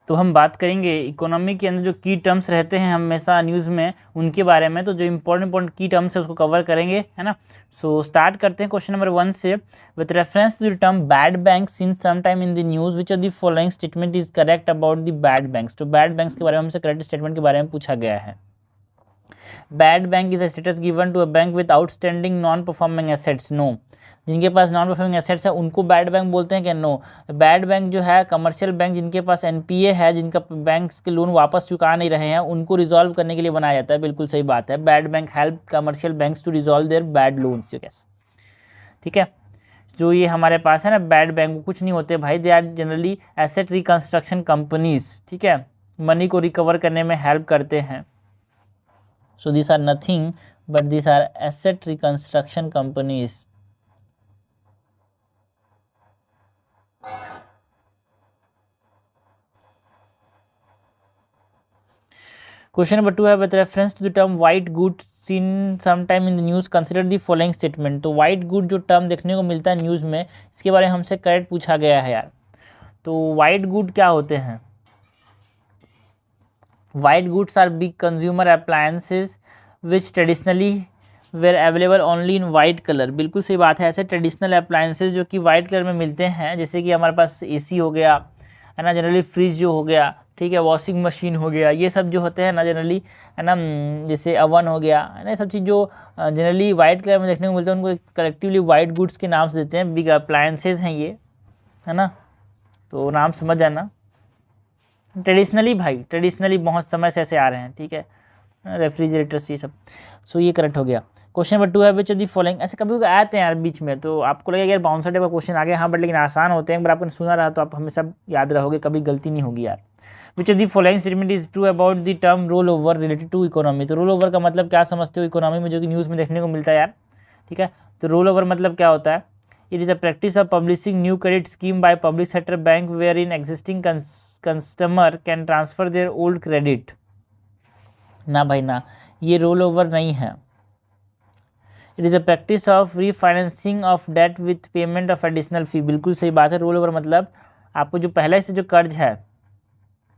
तो हम बात करेंगे इकोनॉमी के अंदर जो की टर्म्स रहते हैं हमेशा न्यूज़ में उनके बारे में। तो जो इंपॉर्टेंट की टर्म्स है उसको कवर करेंगे, है ना। सो स्टार्ट करते हैं क्वेश्चन नंबर 1 से। With reference to the term bad bank seen some time in the news which of the following statement is correct about the bad banks. तो बैड बैंक्स के बारे में हमसे करेक्ट स्टेटमेंट के बारे में पूछा गया है। Bad bank is a status given to a bank with outstanding non performing assets. No, जिनके पास नॉन परफॉर्मिंग एसेट्स है उनको बैड बैंक बोलते हैं क्या? नो। बैड बैंक जो है कमर्शियल बैंक जिनके पास एनपीए है, जिनका बैंक्स के लोन वापस चुका नहीं रहे हैं, उनको रिजॉल्व करने के लिए बनाया जाता है। बिल्कुल सही बात है। Bad bank help commercial banks to resolve their bad loans. ठीक है। जो ये हमारे पास है ना बैड बैंक, कुछ नहीं होते भाई, they are generally asset reconstruction companies. ठीक है, मनी को रिकवर करने में हेल्प करते हैं। So these are nothing but these are asset reconstruction companies. Question number 2 है with reference to the term white goods seen sometime in the news consider the following statement। तो white good जो term देखने को मिलता है news में, इसके बारे में हमसे करेक्ट पूछा गया है यार। तो white good क्या होते हैं? White goods are big consumer appliances which traditionally were available only in white color। बिल्कुल सही बात है। ऐसे ट्रेडिशनल अप्लायंसेज जो कि वाइट कलर में मिलते हैं, जैसे कि हमारे पास एसी हो गया, है ना, जनरली फ्रिज जो हो गया, ठीक है, वॉशिंग मशीन हो गया, ये सब जो होते हैं ना जनरली, है ना, जैसे अवन हो गया, है ना, ये सब चीज़ जो जनरली वाइट कलर में देखने को मिलते हैं उनको कलेक्टिवली वाइट गुड्स के नाम से देते हैं। बिग अप्लायंसेज हैं ये, है ना, तो नाम समझ जाना। ट्रेडिशनली भाई, ट्रेडिशनली बहुत समय से ऐसे आ रहे हैं। ठीक है, रेफ्रिजरेटर्स ये सब। सो ये करेक्ट हो गया। क्वेश्चन नंबर 2 है विच ऑफ द फॉलोइंग। ऐसे कभी कभी आते हैं यार बीच में, तो आपको लगेगा यार बाउंसर टाइप का क्वेश्चन आ गया, हाँ, बट लेकिन आसान होते हैं। एक बार आपने सुना रहा तो आप हमेशा याद रहोगे, कभी गलती नहीं होगी यार। Which of the following statement is true about the term roll over related to economy. तो रोल ओवर का मतलब क्या समझते हो इकोनॉमी में, जो कि न्यूज़ में देखने को मिलता है यार। ठीक है, तो रोल ओवर मतलब क्या होता है? It is a practice of publishing new credit scheme by public sector bank wherein existing customer can transfer their old credit. ना भाई ना, ये रोल ओवर नहीं है। It is a practice of refinancing of debt with payment of additional fee. बिल्कुल सही बात है। रोल ओवर मतलब आपको जो पहले से जो कर्ज है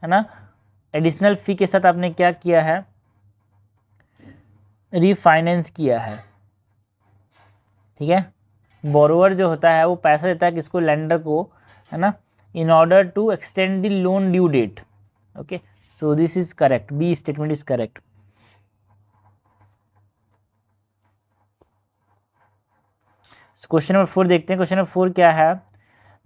ना, एडिशनल फी के साथ आपने क्या किया है? रीफाइनेंस किया है। ठीक है, बोरोवर जो होता है वो पैसा देता है किसको? लेंडर को, है ना, in order to extend the loan due date. Okay, so this is correct, B statement is correct. Question number 4 देखते हैं। क्वेश्चन नंबर 4 क्या है?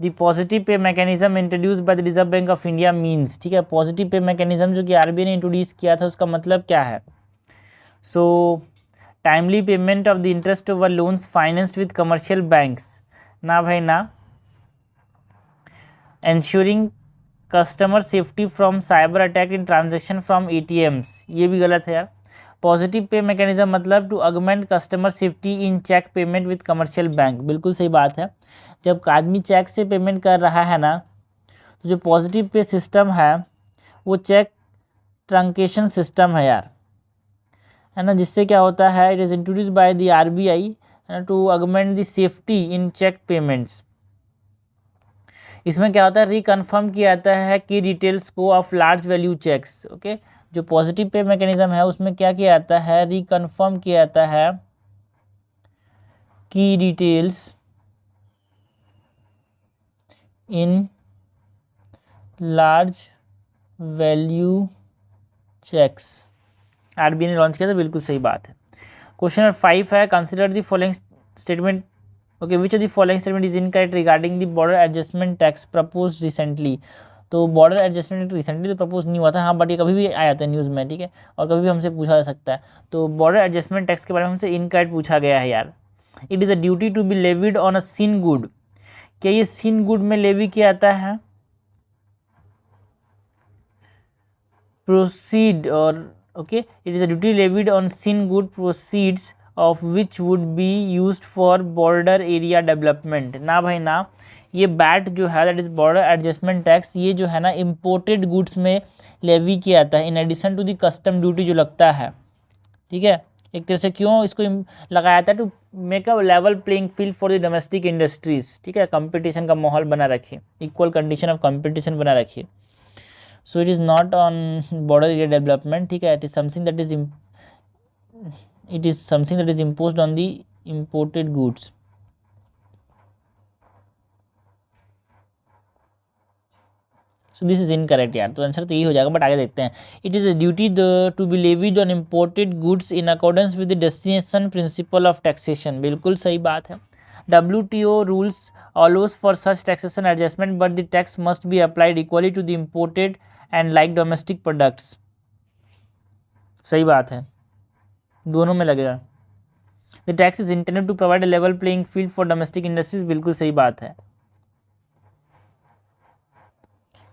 The positive pay mechanism introduce by the Reserve Bank of India means. ठीक है, positive pay mechanism जो कि RBI ने introduce किया था उसका मतलब क्या है? So timely payment of the interest over loans financed with commercial banks. ना भाई ना। Ensuring customer safety from cyber attack in transaction from ATMs. ये भी गलत है यार। पॉजिटिव पे मैकेनिज्म मतलब to augment customer safety in cheque payment with commercial bank. बिल्कुल सही बात है। जब आदमी चेक से पेमेंट कर रहा है ना, तो जो पॉजिटिव पे सिस्टम है वो चेक ट्रंकेशन सिस्टम है यार, है ना, जिससे क्या होता है? It is introduce by the RBI to augment the safety in cheque payments. इसमें क्या होता है? रिकन्फर्म किया जाता है कि डिटेल्स को of large value cheques. Okay, जो पॉजिटिव पे मैकेनिज्म है उसमें क्या किया जाता है? रिकन्फर्म किया जाता है की details in large value cheques. RBI ने लॉन्च किया था, बिल्कुल सही बात है। क्वेश्चन नंबर 5 है consider the following statement. Okay, which of the following statement is incorrect regarding the border adjustment tax propose recently. तो बॉर्डर एडजस्टमेंट रिसेंटली तो प्रपोज नहीं हुआ था, हाँ, बट ये कभी भी आया था न्यूज़ में। ठीक है, और कभी भी हमसे पूछा जा सकता है। तो बॉर्डर एडजस्टमेंट टैक्स के बारे में हमसे इनकरेक्ट पूछा गया है यार। It is a duty to be levied on a sin good. क्या ये सीन गुड में लेवी किया जाता है? प्रोसीड और okay, it is a duty levied on sin good proceeds of which would be used for border area development. ना भाई ना, ये बैट जो है that is border adjustment tax, ये जो है ना इम्पोर्टेड गुड्स में लेवी किया जाता है in addition to the custom duty जो लगता है। ठीक है, एक तरह से क्यों इसको लगाया था? To make a level playing field for the domestic industries. ठीक है, कंपटीशन का माहौल बना रखिए, इक्वल कंडीशन ऑफ कंपटीशन बना रखिए। So it is not on border area development, ठीक है, it is something that is imposed on the imported goods. So this is incorrect यार, तो आंसर तो यही हो जाएगा, बट आगे देखते हैं। It is a duty to be levied on imported goods in accordance with the destination principle of taxation, बिल्कुल सही बात है। WTO rules allows for such taxation adjustment, but the tax must be applied equally to the imported and like domestic products। सही बात है, दोनों में लगेगा। The tax is intended to provide a level playing field for domestic industries, बिल्कुल सही बात है।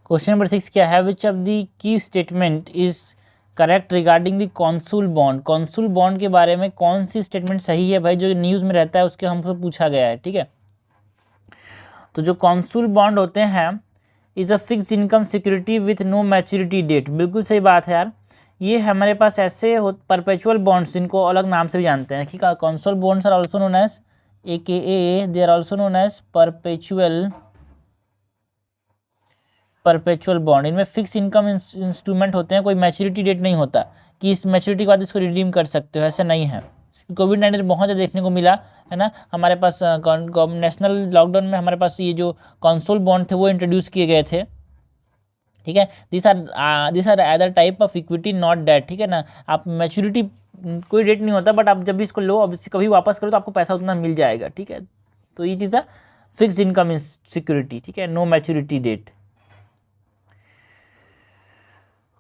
क्वेश्चन नंबर 6 क्या है? Which of the key statement is correct regarding the consol bond. Consol bond के बारे में कौन सी स्टेटमेंट सही है भाई? जो न्यूज़ में रहता है उसके हमको पूछा गया है, ठीक है। तो जो कॉन्सूल बॉन्ड होते हैं is a fixed income security with no maturity date, बिल्कुल सही बात है यार। ये हमारे पास ऐसे परपेचुअल बॉन्ड्स, इनको अलग नाम से भी जानते हैं, ठीक है। Consol bonds are also known as AKA, they are also known as perpetual bond. इनमें फिक्स इनकम इंस्ट्रूमेंट होते हैं, कोई मैच्योरिटी डेट नहीं होता कि इस मैच्योरिटी के बाद इसको रिडीम कर सकते हो, ऐसा नहीं है। कोविड-19 बहुत ज़्यादा देखने को मिला है ना, हमारे पास नेशनल लॉकडाउन में हमारे पास ये जो कॉन्सोल बॉन्ड थे वो इंट्रोड्यूस किए गए थे, ठीक है। This are other type of equity not debt, ठीक है ना। आप मैच्योरिटी कोई डेट नहीं होता, बट आप जब भी इसको लो, अब इससे कभी वापस करो तो आपको पैसा उतना मिल जाएगा, ठीक है। तो ये चीज़ है फिक्स्ड इनकम सिक्योरिटी, ठीक है, नो मैच्योरिटी डेट।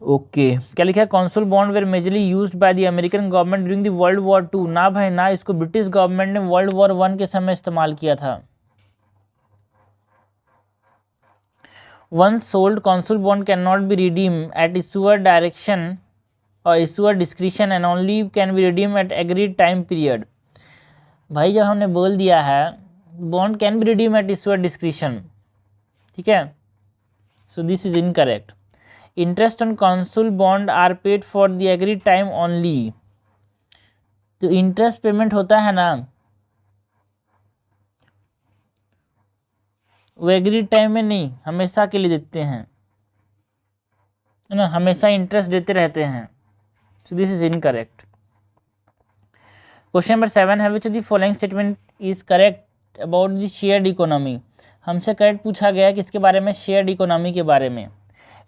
ओके क्या लिखा है? Consol bond were majorly used by the American government during the world war 2। ना भाई ना, इसको ब्रिटिश गवर्नमेंट ने वर्ल्ड वॉर 1 के समय इस्तेमाल किया था। Once sold, consul bond cannot be redeemed at issuer direction or issuer discretion and only can be redeemed at agreed time period। भाई जब हमने बोल दिया है bond can be redeem at issuer discretion, ठीक है, so this is incorrect. Interest on consol bond are paid for the agreed time only. तो interest payment होता है ना, वो एग्रीड टाइम में नहीं, हमेशा के लिए देते हैं, है ना, हमेशा इंटरेस्ट देते रहते हैं। सो this is incorrect. Question number 7 है which the following statement is correct about the shared economy. हमसे करेक्ट पूछा गया कि इसके बारे में, शेयर्ड इकोनॉमी के बारे में।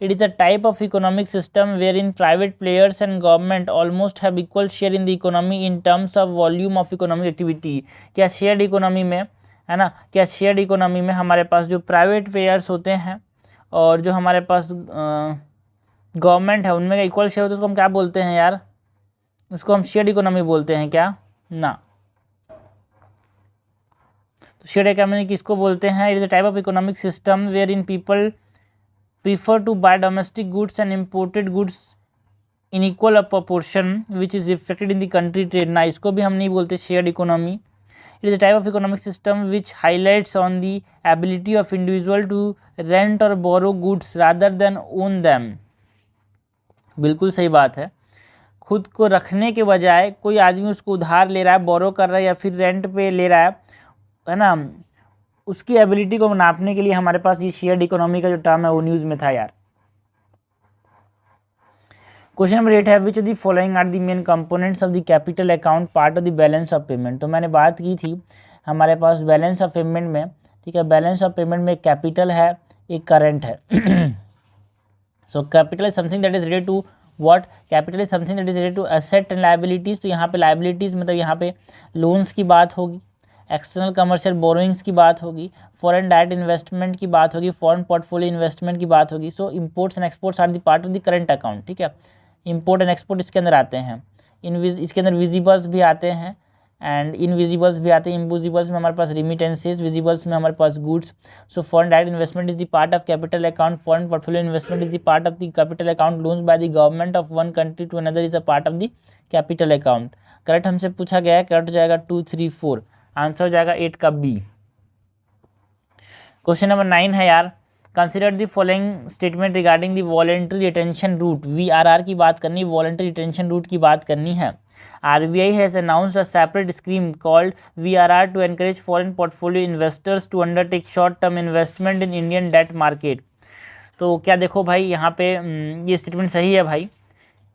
It is a type of economic system wherein private players and government almost have equal share in the economy in terms of volume of economic activity। क्या शेयर्ड इकोनॉमी में, है ना, क्या शेयर्ड इकोनॉमी में हमारे पास जो प्राइवेट प्लेयर्स होते हैं और जो हमारे पास गवर्नमेंट है उनमें इक्वल शेयर होता है, उसको हम क्या बोलते हैं यार? उसको हम शेयर्ड इकोनॉमी बोलते हैं क्या? ना। तो शेयर्ड इकोनॉमी किसको बोलते हैं? It is a type of economic system where in people prefer to buy domestic goods and imported goods in equal proportion which is reflected in the country trade। ना, इसको भी हम नहीं बोलते shared economy। It is a type of economic system which highlights on the ability of individual to rent or borrow goods rather than own them। बिल्कुल सही बात है, खुद को रखने के बजाय कोई आदमी उसको उधार ले रहा है, बोरो कर रहा है या फिर रेंट पे ले रहा है ना, उसकी एबिलिटी को नापने के लिए हमारे पास ये शेयर्ड इकोनॉमी का जो टर्म है वो न्यूज़ में था यार। क्वेश्चन नंबर 8 है which of the following are the main components of the capital account part of the balance of payment. तो मैंने बात की थी हमारे पास बैलेंस ऑफ पेमेंट में, ठीक है, बैलेंस ऑफ पेमेंट में एक कैपिटल है, एक करंट है। So capital is something that is related to what? Capital is something that is related to asset and liabilities. तो यहाँ पे लायबिलिटीज़ मतलब यहाँ पे लोन्स की बात होगी, एक्सटर्नल कमर्शियल बोरोइंग्स की बात होगी, फॉरेन डायरेक्ट इन्वेस्टमेंट की बात होगी, फॉरेन पोर्टफोलियो इन्वेस्टमेंट की बात होगी। So imports and exports are the part of the current account, ठीक है। इंपोर्ट एंड एक्सपोर्ट इसके अंदर आते हैं, इसके अंदर विजिबल्स भी आते हैं एंड इनविजिबल्स भी आते हैं। इनविजिबल्स में हमारे पास रिमिटेंसेज, विजिबल्स में हमारे पास goods. So foreign direct investment is the part of capital account, foreign portfolio investment is the part of the capital account, loans by the government of one country to another is a part of the capital account. Correct हमसे पूछा गया है, correct हो जाएगा 2, 3, 4, answer हो जाएगा 8 का B. Question number 9 है यार, consider the following statement regarding the voluntary retention route. VRR की बात करनी, वॉलेंट्री रिटेंशन रूट की बात करनी है। RBI has announced a separate scheme called VRR to encourage foreign portfolio investors to undertake short term investment in Indian debt market. तो क्या देखो भाई यहाँ पे ये स्टेटमेंट सही है भाई,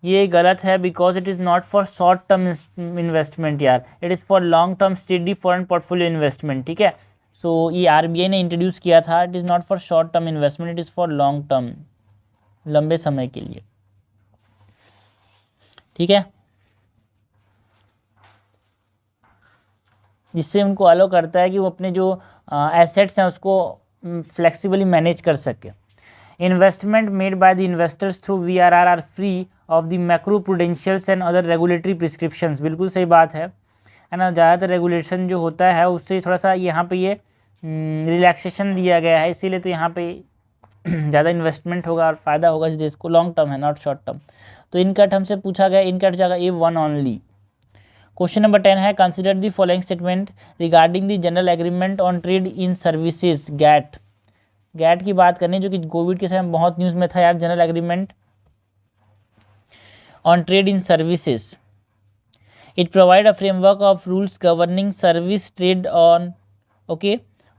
ये गलत है, because it is not for short term investment यार, it is for long term steady foreign portfolio investment. ठीक है, सो ये आरबीआई ने इंट्रोड्यूस किया था, it is not for short term investment, it is for long term, लंबे समय के लिए। ठीक है, जिससे उनको अलाउ करता है कि वो अपने जो एसेट्स हैं उसको फ्लेक्सिबली मैनेज कर सके। Investment made by the investors through VRR are free of the macro prudentials and other regulatory prescriptions. बिल्कुल सही बात है ना, ज़्यादातर रेगुलेशन जो होता है उससे थोड़ा सा यहाँ पे ये रिलैक्सेशन दिया गया है, इसीलिए तो यहाँ पे ज़्यादा इन्वेस्टमेंट होगा और फ़ायदा होगा इस देश को, लॉन्ग टर्म है नॉट शॉर्ट टर्म। तो इन कट हमसे पूछा गया, इन कट जाएगा A1 ओनली। क्वेश्चन नंबर 10 है, consider the following statement regarding the general agreement on trade in services गैट। गैट की बात करनी जो कि कोविड के समय बहुत न्यूज़ में था यार, general agreement on trade in services. It provide a framework of rules governing service trade on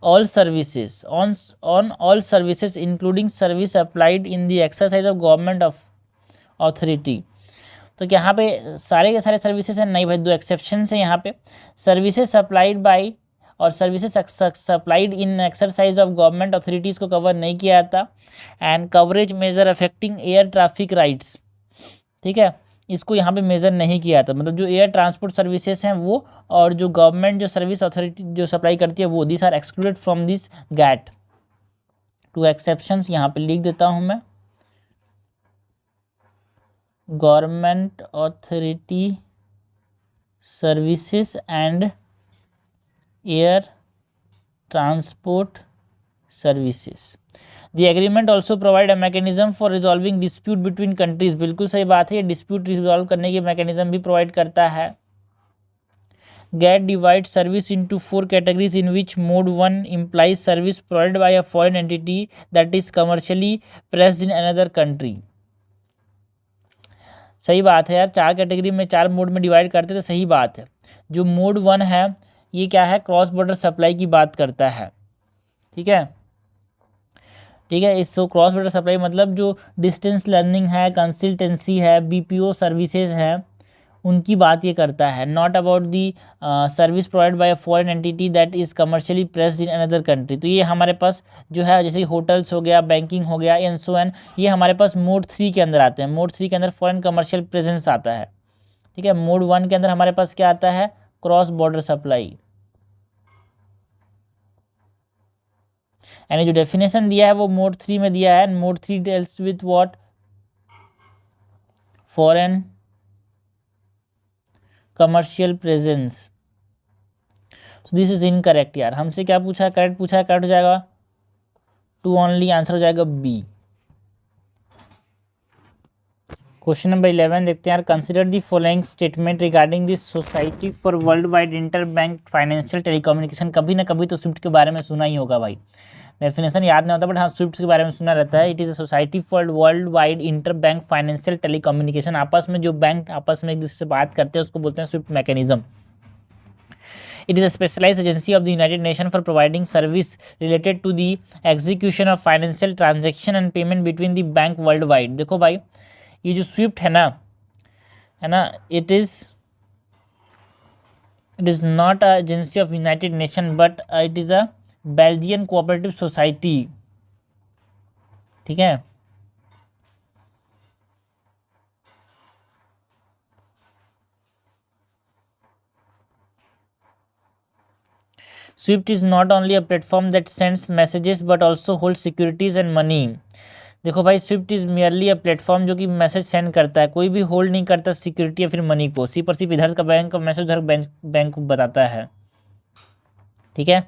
all services on all services including service applied in the exercise of government of authority। तो यहाँ पे सारे के सारे services हैं, नहीं भाई, दो एक्सेप्शन है यहाँ पे, सर्विसेज सप्लाइड बाय और services supplied in exercise of government authorities को कवर नहीं किया जाता। And coverage measure affecting air traffic rights, ठीक है, इसको यहाँ पे मेज़र नहीं किया था, मतलब जो एयर ट्रांसपोर्ट सर्विसेज हैं वो और जो गवर्नमेंट जो सर्विस अथॉरिटी जो सप्लाई करती है वो, this are excluded from this गैट। टू एक्सेप्शंस यहाँ पे लिख देता हूँ मैं, government authority services and air transport services. The agreement also provide a mechanism for resolving dispute between countries। बिल्कुल सही बात है, ये डिस्प्यूट रिजॉल्व करने की मैकेनिज्म भी प्रोवाइड करता है। GATT divides service into 4 categories in which mode 1 implies service provided by a foreign entity that is commercially present in another country। सही बात है यार, 4 कैटेगरी में 4 मोड में डिवाइड करते थे, सही बात है। जो मोड 1 है ये क्या है, क्रॉस बॉर्डर सप्लाई की बात करता है। ठीक है, ठीक है, इस क्रॉस बॉर्डर सप्लाई मतलब जो डिस्टेंस लर्निंग है, कंसल्टेंसी है, बीपीओ सर्विसेज है, उनकी बात ये करता है। Not about the service provide by a foreign entity that is commercially pressed in another country. तो ये हमारे पास जो है जैसे होटल्स हो गया, बैंकिंग हो गया, एंड सो एंड, ये हमारे पास मोड 3 के अंदर आते हैं। मोड 3 के अंदर फॉरेन कमर्शियल प्रेजेंस आता है। ठीक है, मोड 1 के अंदर हमारे पास क्या आता है, क्रॉस बॉर्डर सप्लाई। यानी जो डेफिनेशन दिया है वो मोड 3 में दिया है। Mode 3 deals with what, foreign commercial presence. So this is incorrect यार, हमसे क्या पूछा है, करेक्ट पूछा है, करेक्ट हो जाएगा 2 ओनली, आंसर हो जाएगा बी। क्वेश्चन नंबर 11 देखते हैं यार, consider the following statement regarding this society for world wide inter bank financial telecommunication. कभी ना कभी तो स्विफ्ट के बारे में सुना ही होगा भाई, डेफिनेशन याद नहीं होता बट हाँ स्विफ्ट के बारे में सुना रहता है। It is a society for world wide inter bank financial telecommunication. आपस में जो बैंक आपस में एक दूसरे से बात करते हैं उसको बोलते हैं Swift mechanism. It is a specialized agency of the United Nations for providing service related to the execution of financial transaction and payment between the bank worldwide। देखो भाई ये जो स्विफ्ट है ना, it is not a agency of United Nations but it is a Belgian cooperative society। ठीक है, Swift is not only a platform that sends messages but also hold securities and money. देखो भाई Swift is merely a platform जो कि message send करता है, कोई भी होल्ड नहीं करता सिक्योरिटी या फिर मनी को, सिर्फ और सिर्फ इधर का बैंक का मैसेज उधर बैंक को बताता है। ठीक है,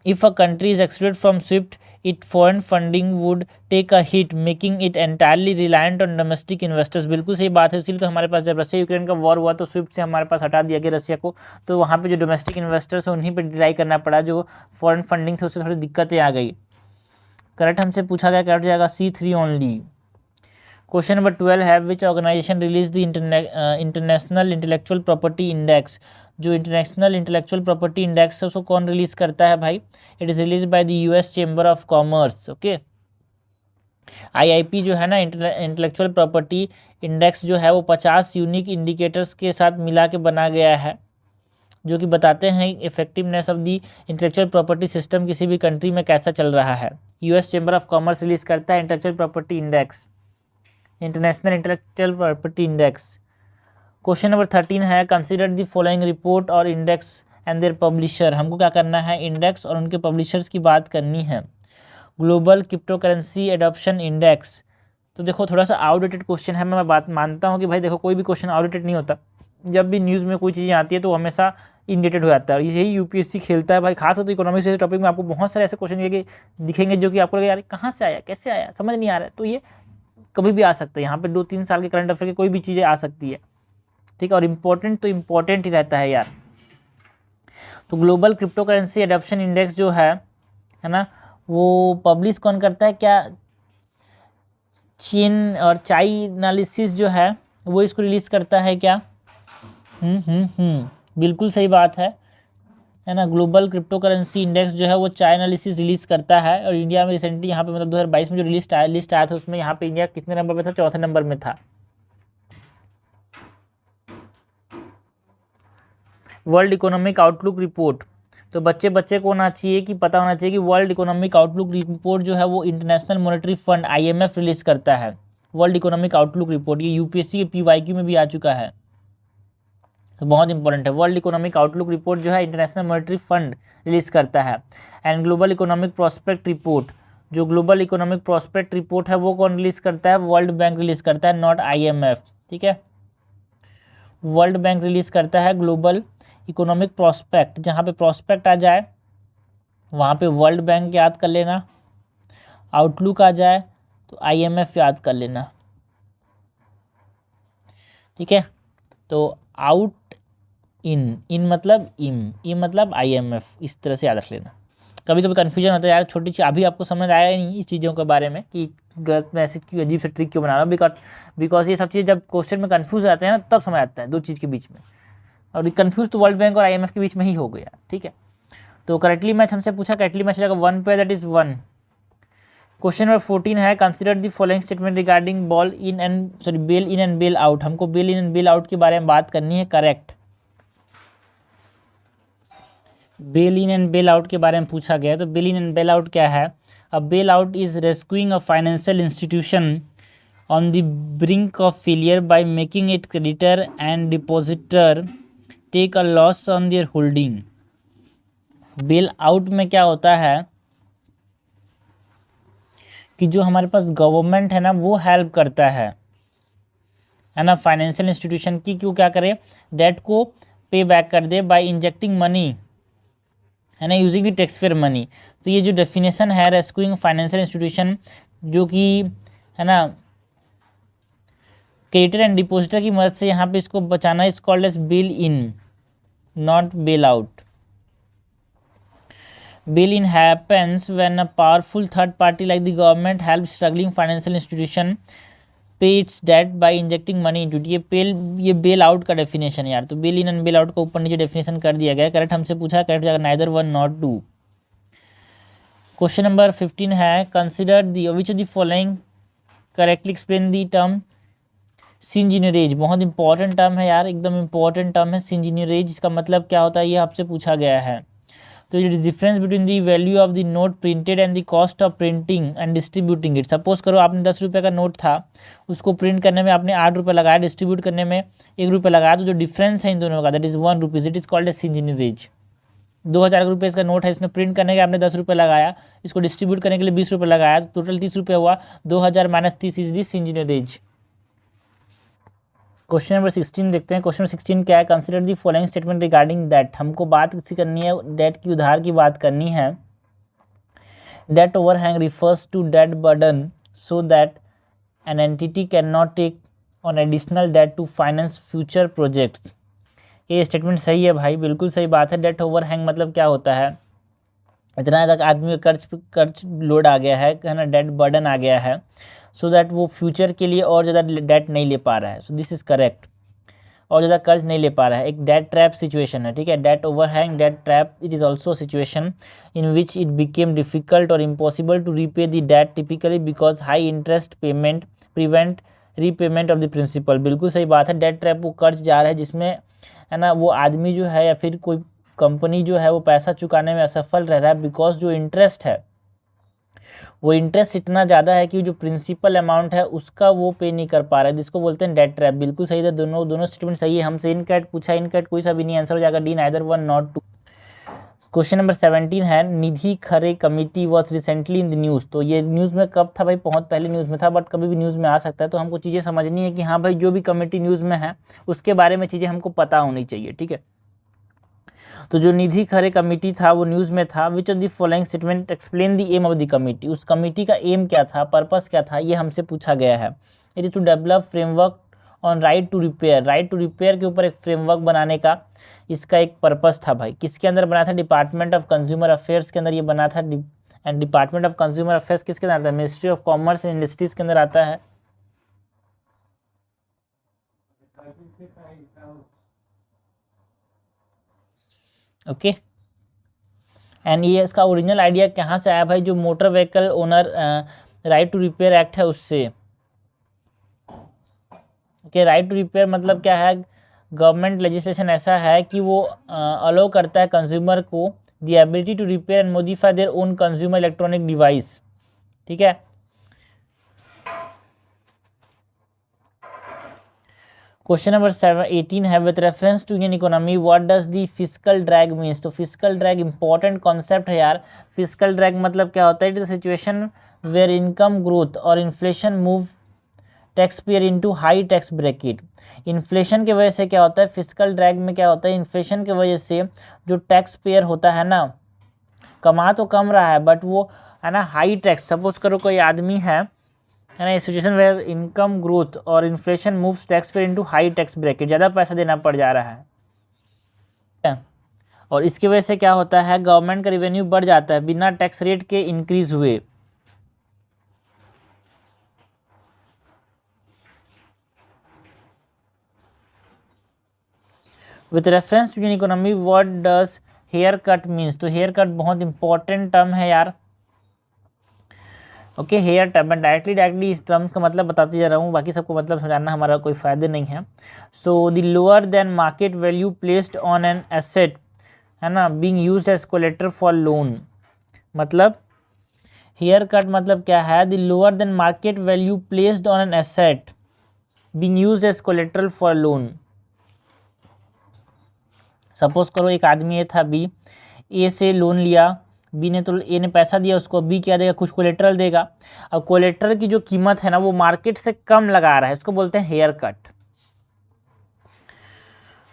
if a country is excluded from SWIFT it foreign funding would take a hit making it entirely reliant on domestic investors. बिल्कुल सही बात है, इसीलिए तो हमारे पास जब रशिया यूक्रेन का वॉर हुआ तो स्विफ्ट से हमारे पास हटा दिया गया रशिया को, तो वहाँ पे जो डोमेस्टिक इन्वेस्टर्स हैं उन्हीं पे रिलाई करना पड़ा, जो फॉरेन फंडिंग थे उससे थोड़ी दिक्कतें आ गई। करेक्ट हमसे पूछा गया, करेक्ट हो जाएगा C3 ओनली। क्वेश्चन नंबर 12 है, which organisation release the international intellectual property index. जो इंटरनेशनल इंटेलेक्चुअल प्रॉपर्टी इंडेक्स है उसको कौन रिलीज करता है भाई, it is release by the US chamber of commerce. Okay, IIP जो है ना, इंटेलेक्चुअल प्रॉपर्टी इंडेक्स जो है वो 50 यूनिक इंडिकेटर्स के साथ मिला के बना गया है, जो कि बताते हैं effectiveness of the intellectual property system किसी भी कंट्री में कैसा चल रहा है। US chamber of commerce release करता है intellectual property index, international intellectual property index. Question number 13 है, कंसीडर द फॉलोइंग रिपोर्ट और इंडेक्स एंड देयर पब्लिशर। हमको क्या करना है, इंडेक्स और उनके पब्लिशर्स की बात करनी है। Global crypto currency adoption index, तो देखो थोड़ा सा आउटडेटेड क्वेश्चन है। मैं बात मानता हूँ कि भाई देखो कोई भी क्वेश्चन आउटडेटेड नहीं होता, जब भी न्यूज़ में कोई चीज़ें आती है तो हमेशा इनडेटेड हो जाता है, और यही UPSC खेलता है भाई। खास तो इकोनॉमिक्स जैसे टॉपिक में आपको बहुत सारे ऐसे क्वेश्चन दिखेंगे जो कि आपको लगेगा यार कहाँ से आया, कैसे आया, समझ नहीं आ रहा है। तो ये कभी भी आ सकता है, यहाँ पे 2-3 साल के करंट अफेयर की कोई भी चीज़ें आ सकती है, ठीक है। और इम्पोर्टेंट तो इम्पोर्टेंट ही रहता है यार। तो global crypto currency adoption index जो है ना, वो पब्लिश कौन करता है, क्या चीन और चाइनालिसिस जो है वो इसको रिलीज करता है क्या? बिल्कुल सही बात है ना। ग्लोबल क्रिप्टो करेंसी इंडेक्स जो है वो चाइनालिसिस रिलीज करता है, और इंडिया में रिसेंटली यहाँ पे मतलब 2022 में जो लिस्ट आया था उसमें यहाँ पे इंडिया कितने नंबर पे था, चौथे नंबर में था। वर्ल्ड इकोनॉमिक आउटलुक रिपोर्ट, तो बच्चे को होना चाहिए कि पता होना चाहिए कि वर्ल्ड इकोनॉमिक आउटलुक रिपोर्ट जो है वो international monetary fund IMF release करता है। वर्ल्ड इकोनॉमिक आउटलुक रिपोर्ट ये UPSC के PYQ में भी आ चुका है, तो बहुत इंपॉर्टेंट है। वर्ल्ड इकोनॉमिक आउटलुक रिपोर्ट जो है इंटरनेशनल मॉनेटरी फंड रिलीज करता है। And global economic prospect report, जो ग्लोबल इकोनॉमिक प्रॉस्पेक्ट रिपोर्ट है वो कौन रिलीज करता है, वर्ल्ड बैंक रिलीज करता है, नॉट IMF, ठीक है। वर्ल्ड बैंक रिलीज करता है ग्लोबल इकोनॉमिक प्रॉस्पेक्ट, जहाँ पे प्रॉस्पेक्ट आ जाए वहाँ पे वर्ल्ड बैंक याद कर लेना, आउटलुक आ जाए तो IMF याद कर लेना, ठीक है। तो आउट इन मतलब इम मतलब IMF, इस तरह से याद रख लेना। कभी कभी कन्फ्यूजन होता है यार, छोटी चीज़ अभी आपको समझ आया ही नहीं इस चीज़ों के बारे में कि गलत मैसेज की अजीब से ट्रिक क्यों बना रहा हूँ, बिकॉज ये सब चीज़ जब क्वेश्चन में कन्फ्यूज आते हैं ना तब समझ आता है दो चीज़ के बीच में, और कन्फ्यूज तो वर्ल्ड बैंक और IMF के बीच में ही हो गया, ठीक है। तो करेक्टली मैच हमसे पूछा, करेक्टली मैच रहेगा 1 पे, दैट इज 1। क्वेश्चन नंबर 14 है, consider the following statement regarding bail in and bail out. हमको bail in and bail out के बारे में बात करनी है, correct. Bail in and bail out के बारे में पूछा गया, तो bail in and bail out क्या है? A bail out is rescuing a financial institution on the brink of failure by making it creditor and depositor take a loss on their holding. Bail out में क्या होता है कि जो हमारे पास government है ना वो हेल्प करता है ना फाइनेंशियल इंस्टीट्यूशन की, कि वो क्या करे, डेट को पे बैक कर दे बाय इंजेक्टिंग मनी, है ना, using the tax payer money. तो ये जो डेफिनेशन है रेस्क्यूइंग फाइनेंशियल इंस्टीट्यूशन, जो कि है ना क्रेडिटर एंड डिपॉजिटर की मदद से यहाँ पे इसको बचाना, is called as bail in, not bail out. Bail in happens when a powerful third party like the government helps struggling financial institution pay its debt by injecting money into it। ये bail out का definition है यार। तो bail in and bail out का ऊपर नीचे definition कर दिया गया। करेक्ट हमसे पूछा, करेक्ट जाएगा नाइदर 1 नॉट 2। क्वेश्चन नंबर 15 है, consider the which of the following correctly explain the term seigniorage. बहुत इंपॉर्टेंट टर्म है यार, एकदम इंपॉर्टेंट टर्म है सिंजीनियरेज। इसका मतलब क्या होता है ये आपसे पूछा गया है। तो ये difference between the value of the note printed and the cost of printing and distributing it. Suppose करो आपने 10 रुपये का नोट था, उसको प्रिंट करने में आपने 8 रुपये लगाया, डिस्ट्रीब्यूट करने में 1 रुपये लगाया, तो जो डिफरेंस है इन दोनों का that is 1 rupees, it is called a seigniorage. 2000 रुपये इसका नोट है, इसमें प्रिंट करने के आपने 10 रुपये लगाया, इसको डिस्ट्रीब्यूट करने के लिए 20 रुपये लगाया, टोटल 30 रुपये हुआ। 2000 minus 30 is the seigniorage. Question number 16 देखते हैं। क्वेश्चन नंबर 16 क्या है, consider the following statement regarding debt. हमको बात किसी करनी है, डेट की उधार की बात करनी है। Debt overhang refers to debt burden so that an entity can not take on additional debt to finance future projects. ये स्टेटमेंट सही है भाई, बिल्कुल सही बात है। डेट ओवरहैंग मतलब क्या होता है, इतना तक आदमी का कर्ज लोड आ गया है ना, डेट बर्डन आ गया है, सो दैट वो फ्यूचर के लिए और ज़्यादा डेट नहीं ले पा रहा है। So this is correct. और ज़्यादा कर्ज नहीं ले पा रहा है, एक डेट ट्रैप सिचुएशन है, ठीक है। Debt overhang, debt trap, it is also situation in which it became difficult और impossible to repay the debt typically because high interest payment prevent repayment of the principal. बिल्कुल सही बात है, debt trap वो कर्ज जा रहा है जिसमें, है ना, वो आदमी जो है या फिर कोई कंपनी जो है वो पैसा चुकाने में असफल रह रहा है, बिकॉज जो इंटरेस्ट है वो इंटरेस्ट इतना ज़्यादा है कि जो प्रिंसिपल अमाउंट है उसका वो पे नहीं कर पा रहा है, जिसको बोलते हैं डेट ट्रैप। बिल्कुल सही है, दोनों स्टेटमेंट सही है। हमसे इन कैट पूछा, इन कैट कोई सा भी नहीं, आंसर हो जाएगा D, neither one not two. Question number 17 है, Nidhi Khare committee was recently in the news. तो ये न्यूज़ में कब था भाई? बहुत पहले न्यूज़ में था, बट कभी भी न्यूज़ में आ सकता है। तो हमको चीज़ें समझनी है कि हाँ भाई, जो भी कमेटी न्यूज़ में है उसके बारे में चीज़ें हमको पता होनी चाहिए, ठीक है। तो जो निधि खरे कमेटी था वो न्यूज़ में था। Which of the following statement explain the aim of the committee. उस कमेटी का एम क्या था, पर्पस क्या था, ये हमसे पूछा गया है। It is to develop framework on right to repair. Right to repair के ऊपर एक फ्रेमवर्क बनाने का इसका एक पर्पस था भाई। किसके अंदर बना था? डिपार्टमेंट ऑफ कंज्यूमर अफेयर्स के अंदर ये बना था। And department of consumer affairs किसके अंदर आता है? Ministry of commerce and industries के अंदर आता है। ओके एंड ये इसका ओरिजिनल आइडिया कहाँ से आया भाई? जो motor vehicle owner right to repair act है उससे। ओके, राइट टू रिपेयर मतलब क्या है? गवर्नमेंट लेजिस्लेशन ऐसा है कि वो अलाउ करता है कंज्यूमर को the ability to repair and modify their own consumer electronic device, ठीक है। क्वेश्चन नंबर 18 है, with reference to Indian economy what does the fiscal drag means. तो फिस्कल ड्रैग इंपॉर्टेंट कॉन्सेप्ट है यार। फिस्कल ड्रैग मतलब क्या होता है? It is a situation where income growth और inflation move tax payer into high tax bracket. Inflation की वजह से क्या होता है? फिस्कल ड्रैग में क्या होता है? इन्फ्लेशन की वजह से जो टैक्स पेयर होता है ना, कमा तो कम रहा है बट वो, है ना, हाई टैक्स। सपोज करो कोई आदमी है ना, सिचुएशन वेयर इनकम ग्रोथ और inflation moves tax payer into high tax bracket, ज़्यादा पैसा देना पड़ जा रहा है। और इसकी वजह से क्या होता है? गवर्नमेंट का रेवेन्यू बढ़ जाता है बिना टैक्स रेट के इंक्रीज हुए। With reference to Indian economy what does haircut means. तो हेयर कट बहुत इंपॉर्टेंट टर्म है यार। ओके, हेयर टर्म, मैं डायरेक्टली इस टर्म्स का मतलब बताते जा रहा हूँ, बाकी सबको मतलब समझाना हमारा कोई फ़ायदा नहीं है। So the lower than market value placed on an asset, है ना, being used as collateral for loan. मतलब हेयर कट मतलब क्या है? The lower than market value placed on an asset being used as collateral for loan. Suppose करो एक आदमी ये था बी, ए से लोन लिया, बी ने, तो ए ने पैसा दिया उसको, बी क्या देगा? कुछ कोलेटरल देगा। अब कोलेटरल की जो कीमत है ना वो मार्केट से कम लगा रहा है, इसको बोलते हैं हेयर कट।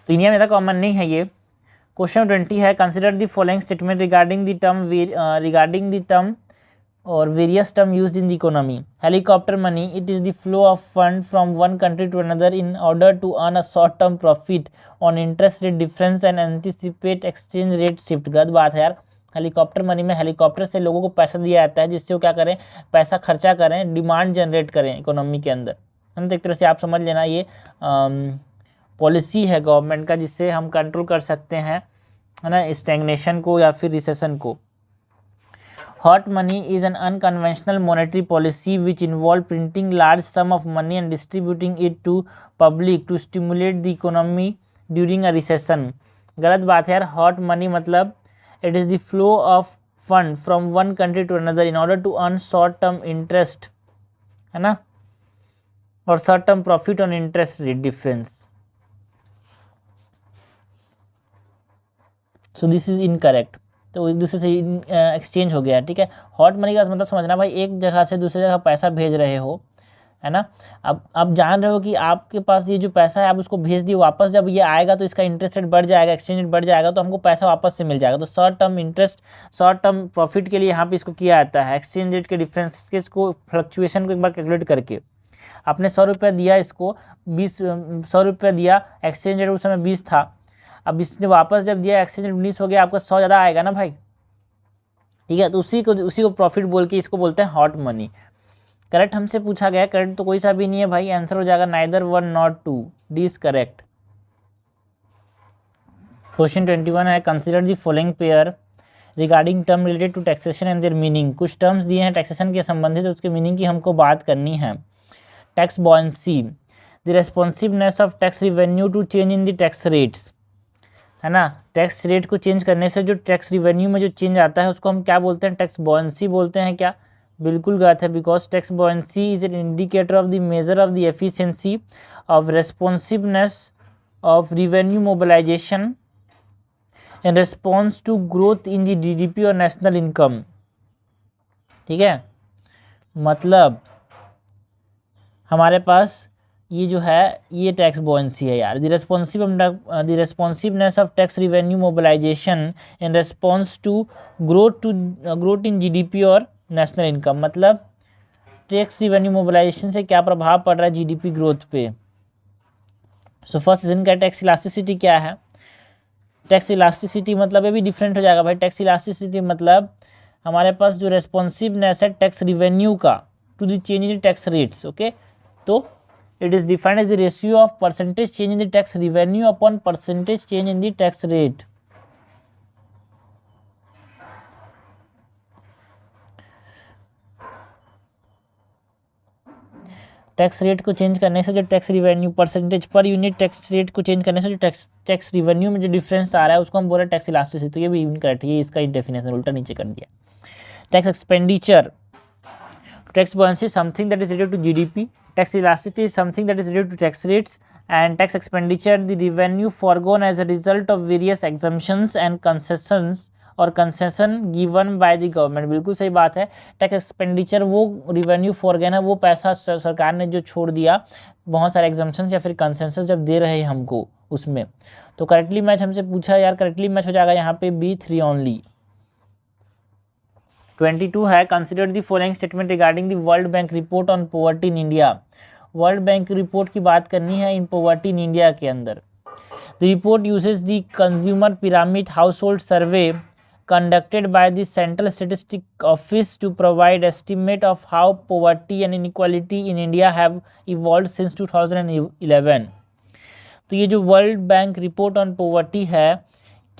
तो इंडिया में इतना कॉमन नहीं है ये। क्वेश्चन 20 है, consider the following statement regarding the term और various term used in the economy. Helicopter money, it is the flow of fund from one country to another in order to earn a short term profit on interest rate difference and anticipate exchange rate shift. गलत बात है यार। Helicopter money में helicopter से लोगों को पैसा दिया जाता है जिससे वो क्या करें? पैसा खर्चा करें, डिमांड जनरेट करें इकोनॉमी के अंदर। हम तो एक तरह से आप समझ लेना ये पॉलिसी है गवर्नमेंट का जिससे हम कंट्रोल कर सकते हैं, है ना, स्टैग्नेशन को या फिर रिसेशन को। Hot money is an unconventional monetary policy which involve printing large sum of money and distributing it to public to stimulate the economy during a recession. गलत बात है यार। हॉट मनी मतलब it is the flow of fund from one country to another in order to earn short term interest, है ना, और short term profit on interest rate difference. So this is incorrect. तो एक दूसरे से exchange हो गया है, ठीक है। हॉट मनी का मतलब समझना भाई, एक जगह से दूसरी जगह पैसा भेज रहे हो, है ना। अब आप जान रहे हो कि आपके पास ये जो पैसा है आप उसको भेज दिए, वापस जब ये आएगा तो इसका इंटरेस्ट रेट बढ़ जाएगा, एक्सचेंज रेट बढ़ जाएगा, तो हमको पैसा वापस से मिल जाएगा। तो short term interest, short term profit के लिए यहाँ पे इसको किया जाता है एक्सचेंज रेट के डिफरेंस के, इसको फ्लक्चुएशन को एक बार कैलकुलेट करके। आपने 100 रुपया दिया, इसको 100 रुपया दिया, एक्सचेंज रेट उस समय 20 था, अब इसने वापस जब दिया एक्सचेंज रेट 19 हो गया, आपका 100 ज़्यादा आएगा ना भाई, ठीक है। तो उसी को प्रॉफिट बोल के इसको बोलते हैं हॉट मनी। करेक्ट हमसे पूछा गया, करेक्ट तो कोई सा भी नहीं है भाई, आंसर हो जाएगा neither one not two, D is correct. Question 21 है consider the following pair regarding term related to taxation and their meaning. कुछ टर्म्स दिए हैं टैक्सेशन के संबंधित, उसके मीनिंग की हमको बात करनी है। Tax buoyancy, the responsiveness of tax revenue to change in the tax rates, है ना। टैक्स रेट को चेंज करने से जो टैक्स रिवेन्यू में जो चेंज आता है उसको हम क्या बोलते हैं, टैक्स बॉयंसी बोलते हैं। क्या? बिल्कुल गलत है, because tax buoyancy is an indicator of the measure of the efficiency of responsiveness of revenue mobilisation in response to growth in the GDP और नेशनल इनकम। ठीक है, मतलब हमारे पास ये जो है ये टैक्स बॉयंसी है यार। The responsiveness of tax revenue mobilisation in response to growth in GDP और नेशनल इनकम, मतलब टैक्स रिवेन्यू मोबिलाइजेशन से क्या प्रभाव पड़ रहा है जीडीपी ग्रोथ पे। सो फर्स्ट इनका टैक्स इलास्टिसिटी क्या है। टैक्स इलास्टिसिटी मतलब ये भी डिफरेंट हो जाएगा भाई। टैक्स इलास्टिसिटी मतलब हमारे पास जो रेस्पॉन्सिवनेस है टैक्स रिवेन्यू का to the change in tax rates. Okay, तो it is defined as the ratio of percentage change in the tax revenue upon percentage change in the tax rate. Tax rate को change करने से जो tax revenue percentage per unit tax rate को change करने से जो tax revenue में जो डिफरेंस आ रहा है उसको हम बोल रहे हैं टैक्स इलास्टिसिटी। तो ये भी इनकरेक्ट है, ये इसका डेफिनेशन उल्टा नीचे कर दिया। Tax expenditure, tax buoyancy something that is related to GDP, tax elasticity is something that is related to tax rates, and tax expenditure the revenue foregone as a result of various exemptions and concessions और concession given by the government। बिल्कुल सही बात है। Tax expenditure वो revenue forgone है, वो पैसा सरकार ने जो छोड़ दिया बहुत सारे एग्जम्पशन या फिर कंसेशन जब दे रहे हैं हमको उसमें। तो करेक्टली मैच हमसे पूछा यार, करेक्टली मैच हो जाएगा यहाँ पे B3 ओनली। 22 है consider the following statement regarding the world bank report on poverty in India. World bank report की बात करनी है इन पॉवर्टी इन इंडिया के अंदर। The report uses the consumer pyramid household survey conducted by the central statistic office to provide estimate of how poverty and inequality in India have evolved since 2011। तो ये जो world bank report on poverty है,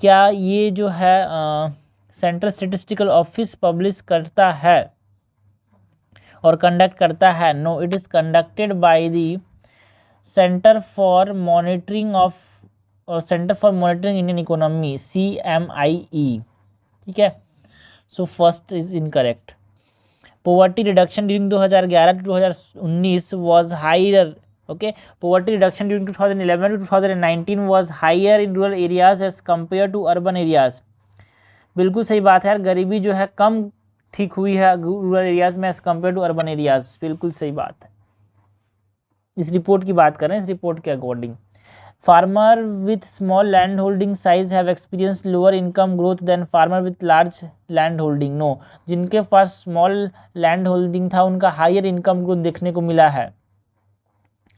क्या ये जो है central statistical office publish करता है और कंडक्ट करता है? No, it is conducted by the centre for monitoring Indian economy CMIE। ठीक है, so first is incorrect. Poverty reduction during 2011 to 2019 was higher. Okay, poverty reduction during 2011 to 2019 was higher in rural areas as compared to urban areas। बिल्कुल सही बात है यार, गरीबी जो है कम ठीक हुई है रूरल एरियाज में as compare to urban areas. बिल्कुल सही बात है। इस रिपोर्ट की बात करें, इस रिपोर्ट के according farmer with small land holding size have experience lower income growth than farmer with large land holding. No, जिनके पास स्मॉल लैंड होल्डिंग था उनका हायर इनकम ग्रोथ देखने को मिला है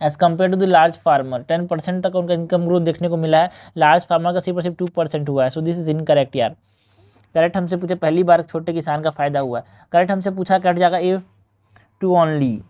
as compare to the large farmer. 10% तक उनका इनकम ग्रोथ देखने को मिला है, लार्ज फार्मर का सिर्फ 2% हुआ है। सो दिस इज इनकरेक्ट यार। करेक्ट हमसे पूछे पहली बार छोटे किसान का फायदा हुआ है। करेक्ट हमसे पूछा कट जाएगा A2 ओनली।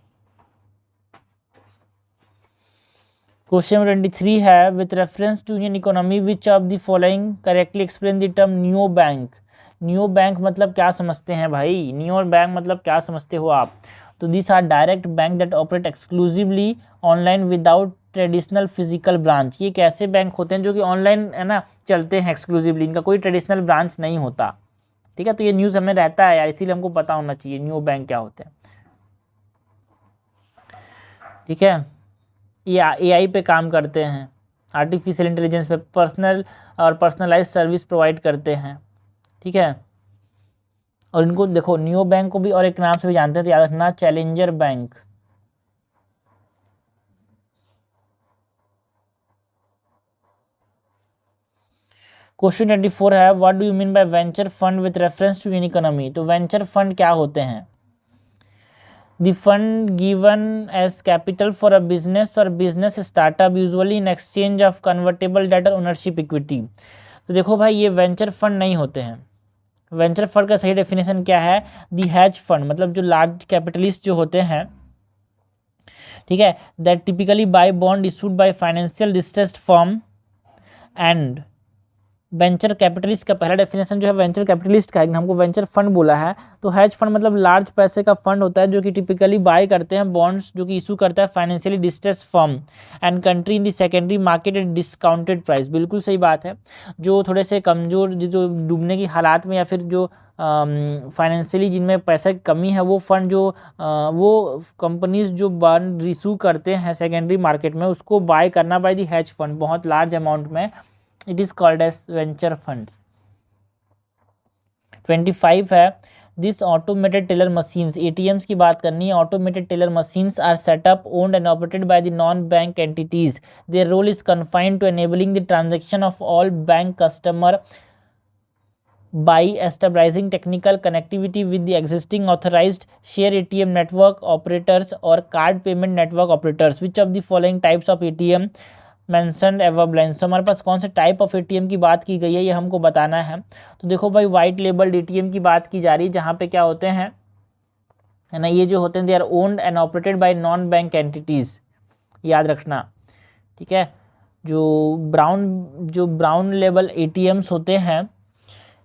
क्वेश्चन 23 है with reference to Indian economy which of the following correctly explain the term neo bank. Neo bank मतलब क्या समझते हैं भाई? नियो बैंक मतलब क्या समझते हो आप? तो this are direct bank that operate exclusively online without traditional physical branch. ये कैसे बैंक होते हैं जो कि ऑनलाइन है ना चलते हैं एक्सक्लूसिवली, इनका कोई ट्रेडिशनल ब्रांच नहीं होता। ठीक है, तो ये न्यूज़ हमें रहता है यार, इसीलिए हमको पता होना चाहिए न्यू बैंक क्या होते हैं। ठीक है, ये AI पे काम करते हैं, आर्टिफिशियल इंटेलिजेंस पे पर्सनल और पर्सनलाइज सर्विस प्रोवाइड करते हैं। ठीक है, और इनको देखो न्यू बैंक को भी और एक नाम से भी जानते हैं, तो याद रखना चैलेंजर बैंक। क्वेश्चन 24 है what do you mean by venture fund with reference to Indian economy. तो वेंचर फंड क्या होते हैं? The fund given as capital for a business और business startup usually in exchange of convertible debt और ownership equity. तो देखो भाई ये वेंचर फंड नहीं होते हैं। वेंचर फंड का सही डेफिनेशन क्या है? दी हेज फंड मतलब जो लार्ज कैपिटलिस्ट जो होते हैं, ठीक है, that typically bye bond issued by financial distressed firm and venture capitalist का पहला डेफिनेशन जो है वेंचर कैपिटलिस्ट का है, हमको वेंचर फंड बोला है। तो हैज फंड मतलब लार्ज पैसे का फंड होता है जो कि टिपिकली बाय करते हैं बॉन्ड्स जो कि इशू करता है financially distress firm and country in the secondary market at discounted price. बिल्कुल सही बात है। जो थोड़े से कमज़ोर जो डूबने की हालात में या फिर जो फाइनेंशियली जिनमें पैसे की कमी है वो फंड जो वो कंपनीज जो बॉन्ड इशू करते हैं सेकेंडरी मार्केट में उसको बाय करना बाय दी हैज फंड बहुत लार्ज अमाउंट में, it is called as venture funds. 25 है this automated teller machines, ATMs की बात करनी है। Automated teller machines are set up owned and operated by the non bank entities, their role is confined to enabling the transaction of all bank customer by establishing technical connectivity with the existing authorized share ATM network operators or card payment network operators. Which of the following types of ATM mentioned above lines? तो हमारे पास कौन से type of ATM की बात की गई है ये हमको बताना है। तो देखो भाई वाइट लेबल्ड ATM की बात की जा रही है जहाँ पे क्या होते हैं है ना, ये जो होते हैं they are owned and operated by non bank entities, याद रखना। ठीक है, जो ब्राउन लेबल ATMs होते हैं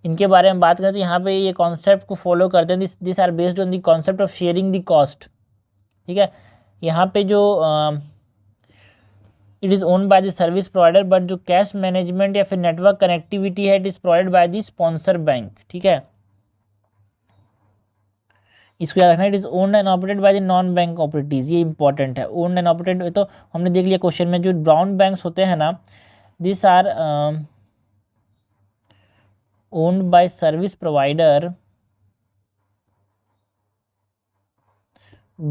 इनके बारे में बात करें तो यहाँ पे ये कॉन्सेप्ट को फॉलो करते हैं, this are based on the concept of sharing the cost. ठीक है, यहाँ पे जो it is owned by the service provider but जो कैश मैनेजमेंट या फिर नेटवर्क कनेक्टिविटी है it is provided by the sponsor bank. ठीक है, इसको याद रखना, it is owned and operated by the non bank operative, ये इंपॉर्टेंट है। ओन्ड एंड ऑपरेटेड तो हमने देख लिया क्वेश्चन में, जो ब्राउन बैंक्स होते हैं ना this are owned by service provider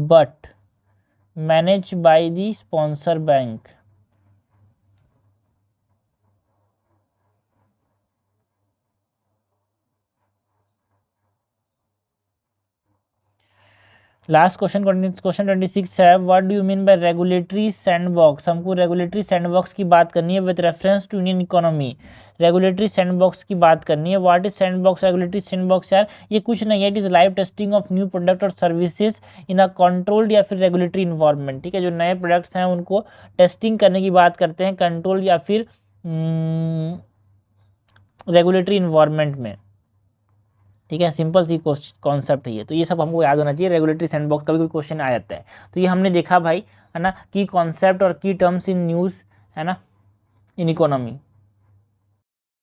but managed by the sponsor bank। Last question 26 है what do you mean by regulatory sandbox. हमको रेगुलेटरी सैंडबॉक्स की बात करनी है with reference to Indian economy. Regulatory sandbox की बात करनी है। What is sandbox? Regulatory sandbox यार ये कुछ नहीं है, it is live testing of new product और सर्विसेज इन अ कंट्रोल्ड या फिर रेगुलेटरी इन्वायरमेंट। ठीक है, जो नए प्रोडक्ट्स हैं उनको टेस्टिंग करने की बात करते हैं कंट्रोल या फिर रेगुलेटरी इन्वायरमेंट में। ठीक है, सिंपल सी कॉन्सेप्ट है ये, तो ये सब हमको याद होना चाहिए। रेगुलेटरी सैंडबॉक्स का भी कोई क्वेश्चन आ जाता है तो ये हमने देखा भाई है ना, की कॉन्सेप्ट और की टर्म्स इन न्यूज़ है ना इन इकोनॉमी।